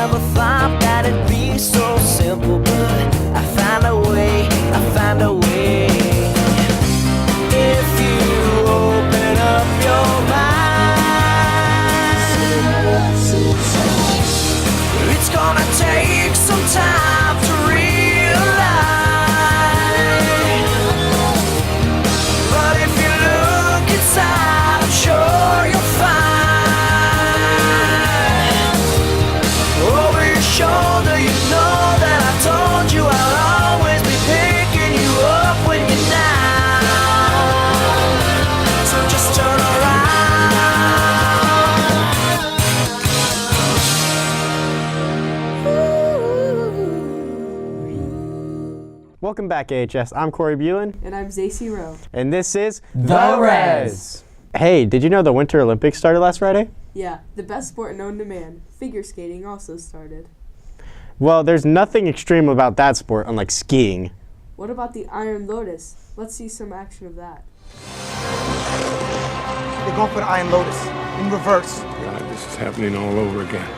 never thought that it'd be so simple, but I find a way, I find a way. If you open up your mind, it's gonna take some time to realize, but if you look inside, I'm sure you'll find. Over your shoulder, you know that I told you I'll always be picking you up when you're down. So just turn around. Welcome back, AHS. I'm Corey Buellin. And I'm Zacy Rowe. And this is The Res. Hey, did you know the Winter Olympics started last Friday? Yeah, the best sport known to man, figure skating, also started. Well, there's nothing extreme about that sport, unlike skiing. What about the Iron Lotus? Let's see some action of that. They're going for the Iron Lotus in reverse. God, this is happening all over again.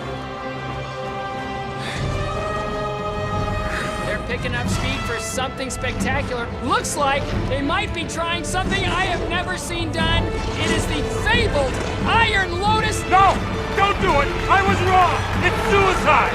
They're picking up speed for something spectacular. Looks like they might be trying something I have never seen done. It is the fabled Iron Lotus. No! Don't do it! I was wrong! It's suicide!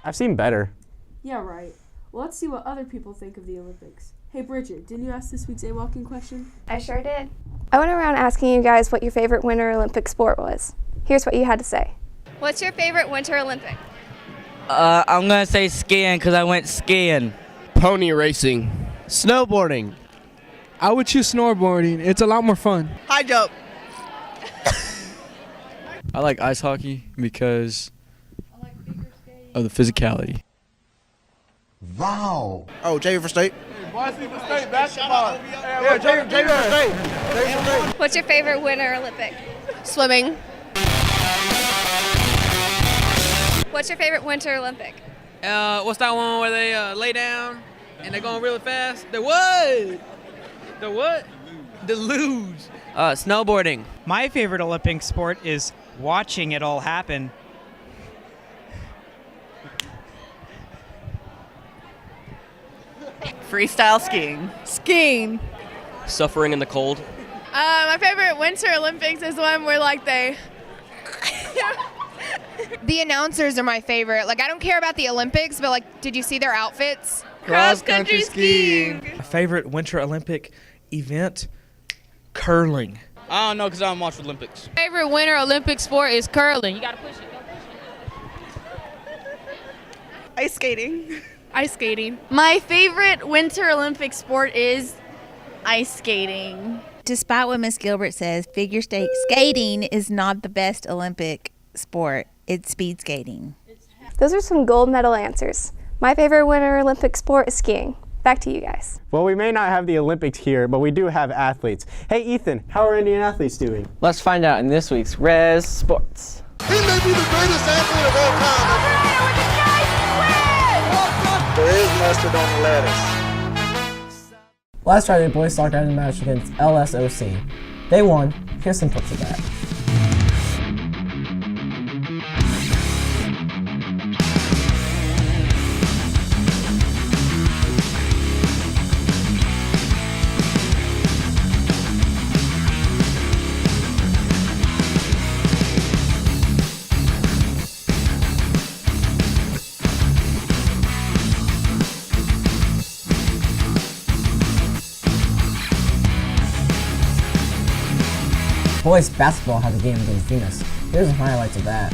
I've seen better. Yeah, right. Well, let's see what other people think of the Olympics. Hey, Bridget, didn't you ask this week's A-Walking question? I sure did. I went around asking you guys what your favorite Winter Olympic sport was. Here's what you had to say. What's your favorite Winter Olympic? I'm gonna say skiing because I went skiing. Pony racing. Snowboarding. I would choose snowboarding. It's a lot more fun. High jump. I like ice hockey because of the physicality. Wow. Oh, J for state. Varsity for state basketball. Yeah, J for state. What's your favorite Winter Olympic? Swimming. What's your favorite Winter Olympic? What's that one where they lay down and they're going really fast? The what? The what? The luge. Snowboarding. My favorite Olympic sport is watching it all happen. Freestyle skiing. Skiing. Suffering in the cold. My favorite Winter Olympics is the one where they... The announcers are my favorite. I don't care about the Olympics, but did you see their outfits? Cross-country skiing. My favorite Winter Olympic event, curling. I don't know because I don't watch Olympics. Favorite Winter Olympic sport is curling. You gotta push it. Go push it. Ice skating. Ice skating. My favorite Winter Olympic sport is ice skating. Despite what Miss Gilbert says, figure skating is not the best Olympic sport. It's speed skating. Those are some gold medal answers. My favorite Winter Olympic sport is skiing. Back to you guys. Well, we may not have the Olympics here, but we do have athletes. Hey, Ethan, how are Indian athletes doing? Let's find out in this week's Res Sports. He may be the greatest athlete of all time. There is mustard on the lettuce. Last Friday, boys soccer had a match against LSOC. They won. Here's some clips of that. boys basketball had a game against Venus. Here's some highlights of that.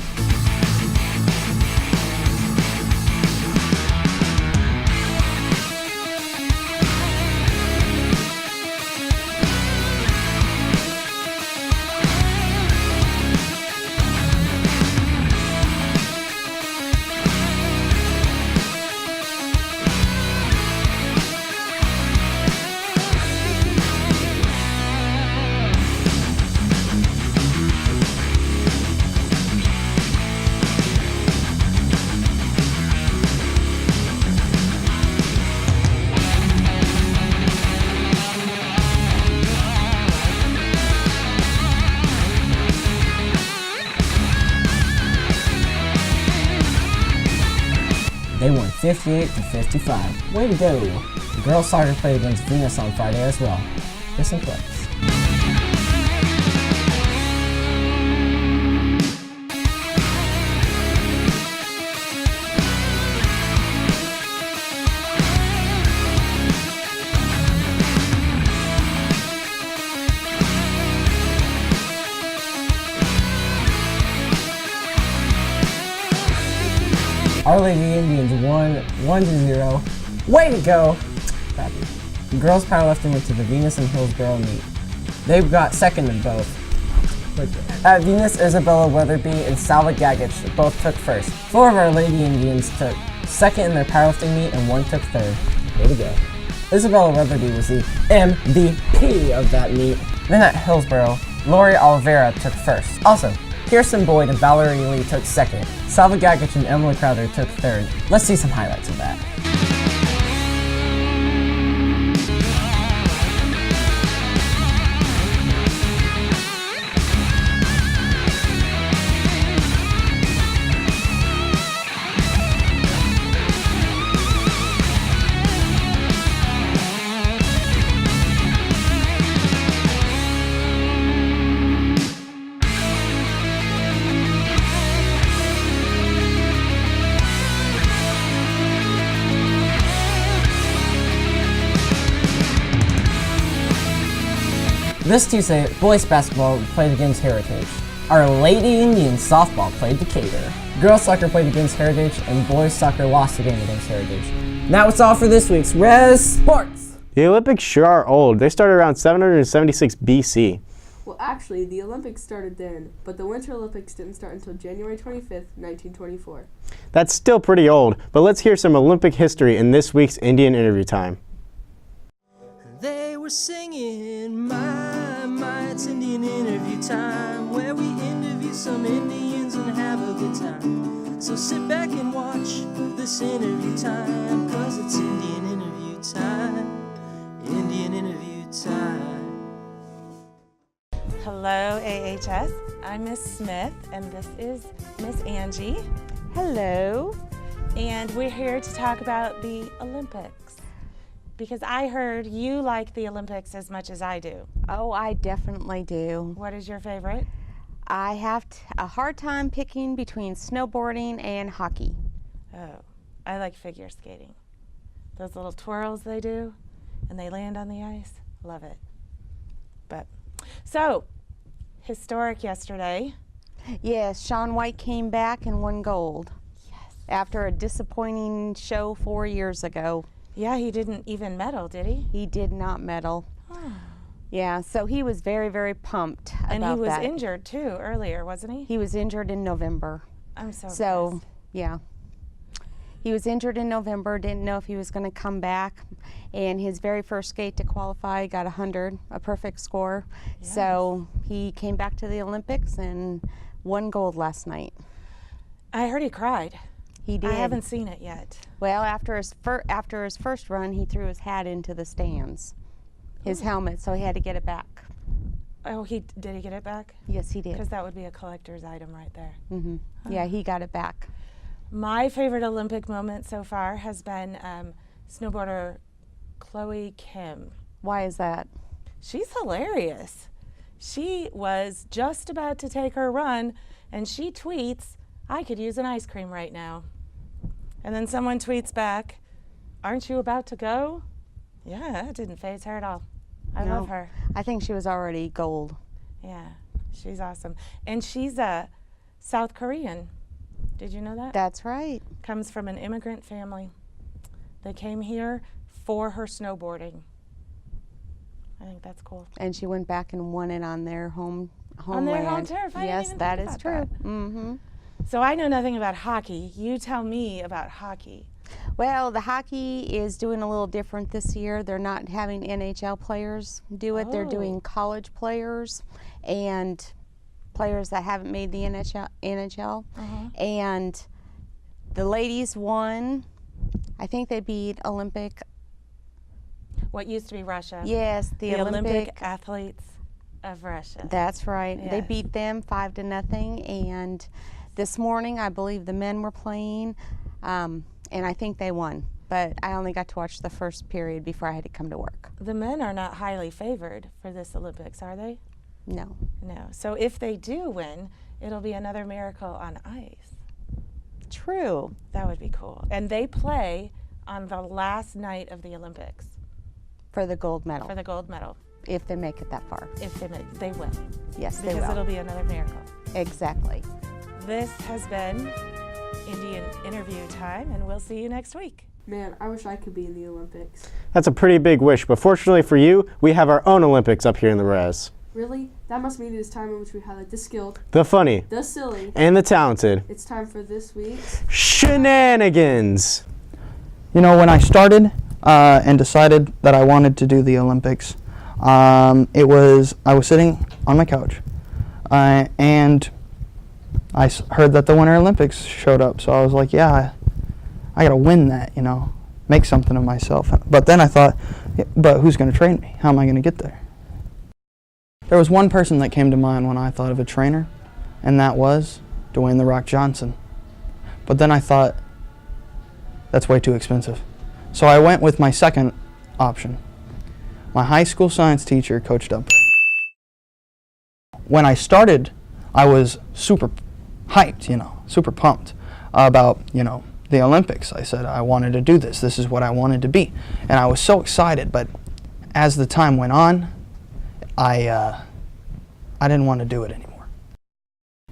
They won 58-55. Way to go! The girls soccer played against Venus on Friday as well. Here's some clips. Our Lady Indians won 1-0. Way to go! The girls powerlifting went to the Venus and Hillsborough meet. They got second in both. At Venus, Isabella Weatherby and Salva Gagich both took first. 4 of our Lady Indians took second in their powerlifting meet and 1 took third. Way to go. Isabella Weatherby was the MVP of that meet. Then at Hillsborough, Lori Oliveira took first. Also, Kirsten Boyd and Valerie Lee took second. Salva Gagich and Emily Crowder took third. Let's see some highlights of that. This Tuesday, boys basketball played against Heritage. Our Lady Indians softball played Decatur. Girls soccer played against Heritage, and boys soccer lost a game against Heritage. And that was all for this week's Res Sports. The Olympics sure are old. They started around 776 BC. Well, actually, the Olympics started then, but the Winter Olympics didn't start until January 25th, 1924. That's still pretty old, but let's hear some Olympic history in this week's Indian Interview Time. They were singing, my, it's Indian interview time, where we interview some Indians and have a good time. So sit back and watch this interview time, 'cause it's Indian interview time, Indian interview time. Hello, AHS. I'm Miss Smith, and this is Miss Angie. Hello. And we're here to talk about the Olympics. Because I heard you like the Olympics as much as I do. Oh, I definitely do. What is your favorite? I have a hard time picking between snowboarding and hockey. Oh, I like figure skating. Those little twirls they do, and they land on the ice. Love it. But, so, historic yesterday. Yes, Shaun White came back and won gold. Yes. After a disappointing show 4 years ago. Yeah, he didn't even medal, did he? He did not medal. Oh. Yeah, so he was very, very pumped about that. And he was injured too earlier, wasn't he? He was injured in November. I'm so impressed. Yeah. He was injured in November, didn't know if he was going to come back. And his very first skate to qualify got 100, a perfect score. Yes. So he came back to the Olympics and won gold last night. I heard he cried. He did. I haven't seen it yet. Well, after his first run, he threw his hat into the stands, his helmet, so he had to get it back. Oh, did he get it back? Yes, he did. Because that would be a collector's item right there. Mm-hmm. Yeah, he got it back. My favorite Olympic moment so far has been snowboarder Chloe Kim. Why is that? She's hilarious. She was just about to take her run, and she tweets, "I could use an ice cream right now." And then someone tweets back, "Aren't you about to go?" Yeah, that didn't faze her at all. I love her. I think she was already gold. Yeah. She's awesome. And she's South Korean. Did you know that? That's right. Comes from an immigrant family. They came here for her snowboarding. I think that's cool. And she went back and won it on their homeland. On their home turf. Yes, that is true. Mm-hmm. So I know nothing about hockey. You tell me about hockey. Well, the hockey is doing a little different this year. They're not having NHL players do it. They're doing college players and players that haven't made the NHL. And the ladies won. I think they beat Olympic. What used to be Russia. Yes, the Olympic athletes of Russia. That's right. Yes. They beat them 5-0. And this morning, I believe the men were playing. And I think they won, but I only got to watch the first period before I had to come to work. The men are not highly favored for this Olympics, are they? No. No. So if they do win, it'll be another miracle on ice. True. That would be cool. And they play on the last night of the Olympics. For the gold medal. For the gold medal. If they make it that far. If they make, they will. Yes, they will. Because it'll be another miracle. Exactly. This has been Indian interview time, and we'll see you next week. Man, I wish I could be in the Olympics. That's a pretty big wish, but fortunately for you, we have our own Olympics up here in the res. Really? That must mean it is time in which we highlight the skilled, The funny, the silly, and the talented. It's time for this week's Shenanigans. You know, when I started and decided that I wanted to do the Olympics, I was sitting on my couch and I heard that the Winter Olympics showed up, so I was like, yeah, I gotta win that, you know, make something of myself. But then I thought, but who's gonna train me? How am I gonna get there? There was one person that came to mind when I thought of a trainer, and that was Dwayne "The Rock" Johnson. But then I thought, that's way too expensive. So I went with my second option, my high school science teacher, Coach Dumper. When I started, I was super hyped, you know, super pumped about, you know, the Olympics. I said I wanted to do this. This is what I wanted to be. And I was so excited, but as the time went on, I didn't want to do it anymore.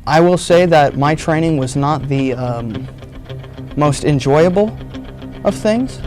I will say that my training was not the most enjoyable of things.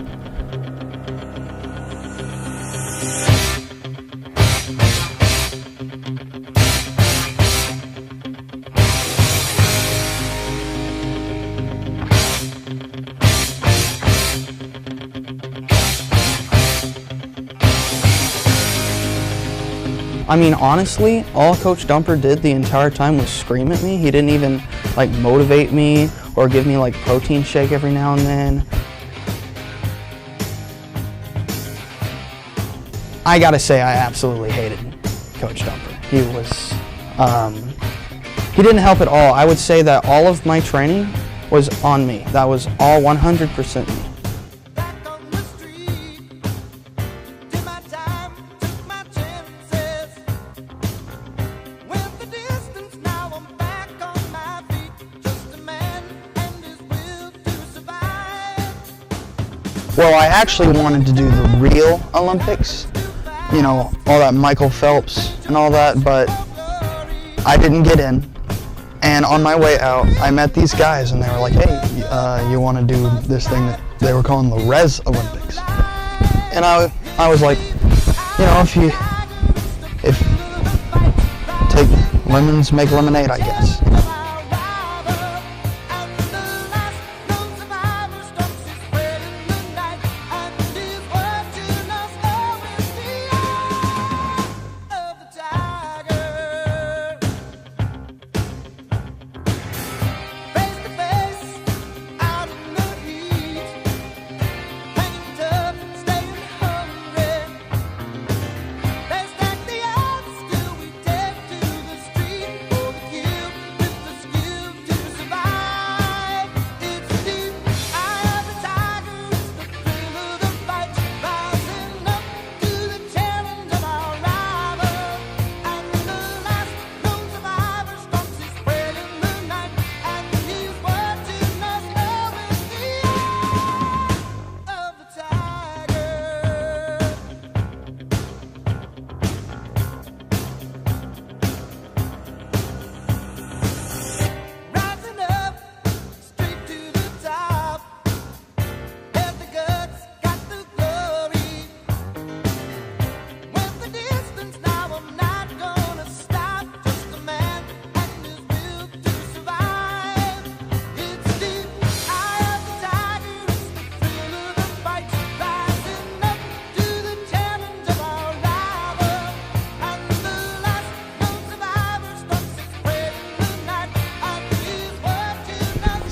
I mean, honestly, all Coach Dumper did the entire time was scream at me. He didn't even, like, motivate me or give me, like, protein shake every now and then. I gotta say, I absolutely hated Coach Dumper. He was, he didn't help at all. I would say that all of my training was on me. That was all 100% me. Well, I actually wanted to do the real Olympics, you know, all that Michael Phelps and all that, but I didn't get in. And on my way out, I met these guys and they were like, hey, you want to do this thing that they were calling the Res Olympics? And I was like, you know, if take lemons, make lemonade, I guess.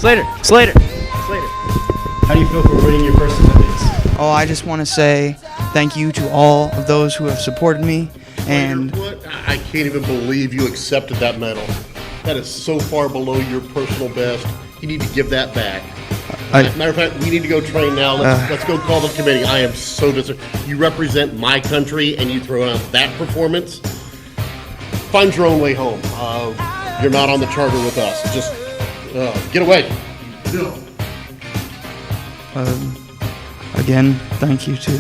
Slater. Slater. How do you feel for winning your first Olympics? Oh, I just want to say thank you to all of those who have supported me. And I can't even believe you accepted that medal. That is so far below your personal best. You need to give that back. As a matter of fact, we need to go train now. Let's go call the committee. I am so disappointed. You represent my country and you throw out that performance. Find your own way home. You're not on the charter with us. Just get away. Again, thank you to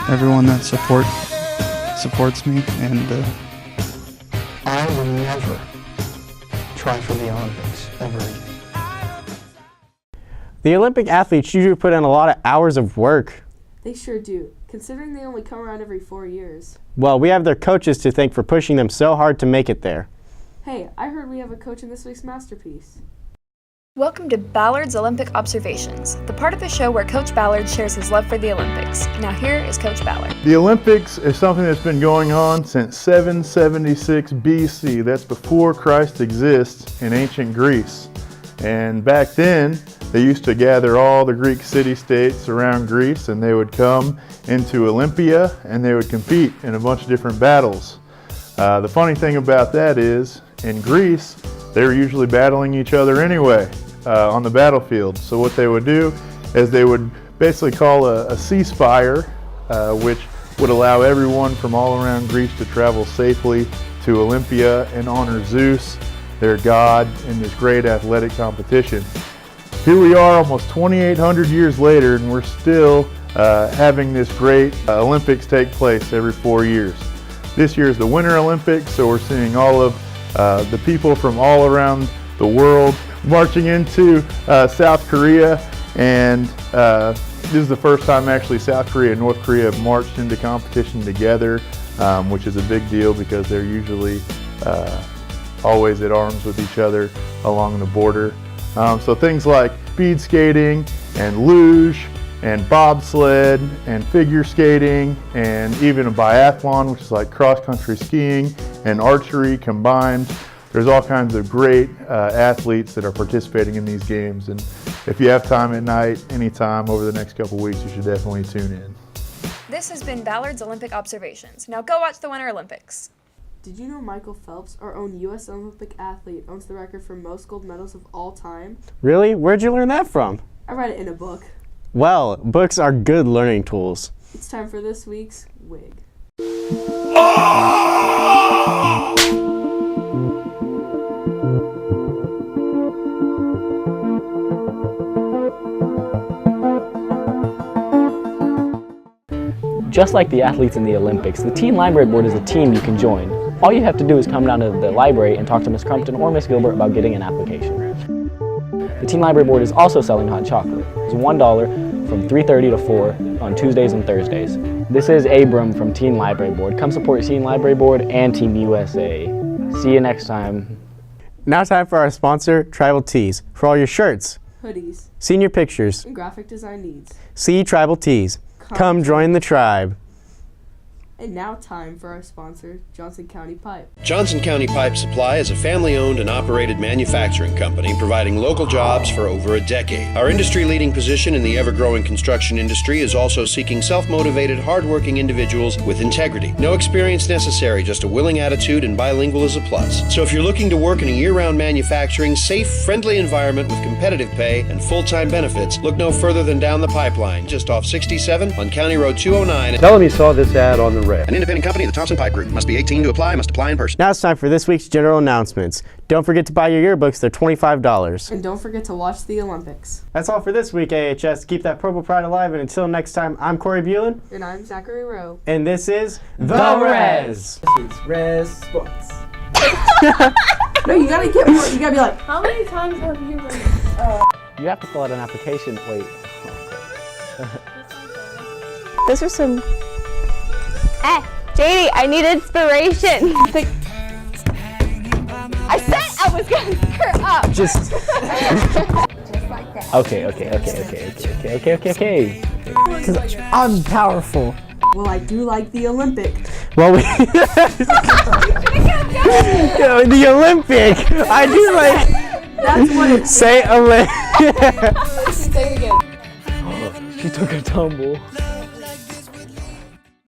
everyone that supports me, and I will never try for the Olympics ever again. The Olympic athletes usually put in a lot of hours of work. They sure do, considering they only come around every 4 years. Well, we have their coaches to thank for pushing them so hard to make it there. Hey, I heard we have a coach in this week's Masterpiece. Welcome to Ballard's Olympic Observations, the part of the show where Coach Ballard shares his love for the Olympics. Now here is Coach Ballard. The Olympics is something that's been going on since 776 BC. That's before Christ exists in ancient Greece. And back then, they used to gather all the Greek city-states around Greece, and they would come into Olympia and they would compete in a bunch of different battles. The funny thing about that is, in Greece, they were usually battling each other anyway on the battlefield. So what they would do is they would basically call a ceasefire, which would allow everyone from all around Greece to travel safely to Olympia and honor Zeus, their god, in this great athletic competition. Here we are almost 2,800 years later, and we're still having this great Olympics take place every 4 years. This year is the Winter Olympics, so we're seeing all of the people from all around the world marching into South Korea, and this is the first time actually South Korea and North Korea have marched into competition together, which is a big deal because they're usually always at arms with each other along the border. So things like speed skating and luge and bobsled and figure skating and even a biathlon, which is like cross-country skiing and archery combined. There's all kinds of great athletes that are participating in these games, and if you have time at night, anytime over the next couple weeks, you should definitely tune in. This has been Ballard's Olympic Observations. Now go watch the Winter Olympics. Did you know Michael Phelps, our own U.S. Olympic athlete, owns the record for most gold medals of all time? Really? Where'd you learn that from? I read it in a book. Well, books are good learning tools. It's time for this week's Wig. Just like the athletes in the Olympics, the Teen Library Board is a team you can join. All you have to do is come down to the library and talk to Ms. Crumpton or Ms. Gilbert about getting an application. The Teen Library Board is also selling hot chocolate. It's $1 from 3:30 to 4 on Tuesdays and Thursdays. This is Abram from Teen Library Board. Come support Teen Library Board and Team USA. See you next time. Now time for our sponsor, Tribal Tees. For all your shirts, hoodies, senior pictures, and graphic design needs. See Tribal Tees. Come join the tribe. And now time for our sponsor, Johnson County Pipe. Johnson County Pipe Supply is a family-owned and operated manufacturing company providing local jobs for over a decade. Our industry-leading position in the ever-growing construction industry is also seeking self-motivated, hard-working individuals with integrity. No experience necessary, just a willing attitude, and bilingual is a plus. So if you're looking to work in a year-round manufacturing, safe, friendly environment with competitive pay and full-time benefits, look no further than down the pipeline, just off 67 on County Road 209. Tell them you saw this ad on the An independent company of the Thompson Pipe Group. Must be 18 to apply, must apply in person. Now it's time for this week's general announcements. Don't forget to buy your yearbooks, they're $25. And don't forget to watch the Olympics. That's all for this week, AHS. Keep that purple pride alive, and until next time, I'm Corey Buellin. And I'm Zachary Rowe. And this is The Res. It's Res Sports. No, you gotta get more. You gotta be like, How many times have you been? You have to fill out an application. Wait. Those are some... Hey, JD, I need inspiration. I said I was gonna screw up. Just like that. Okay. Because I'm powerful. well, I do like the Olympic. Well, the Olympic. I do like. That's what it Say Olympics. Say it again. She took a tumble.